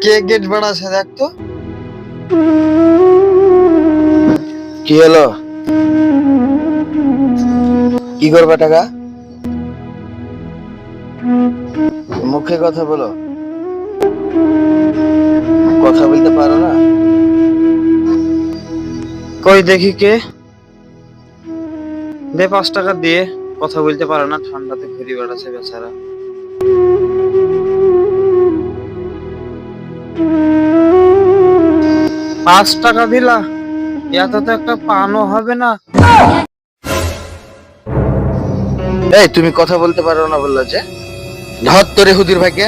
কে gate বাড়াছে দেখ তো। কি হলো? কি করবে টাকা? মুখে কথা বলো, কথা বলতে পারো না? কই দেখি কে দে 5 টাকা দিয়ে। কথা বলতে পারে না, ঠান্ডাতে ঘুরে বেড়াচ্ছে বেচারা। 5 টাকা দিলা, এত তো একটা পানও হবে না। এই তুমি কথা বলতে পারো না বললা যে? ধর তোরে হুদির ভাইকে।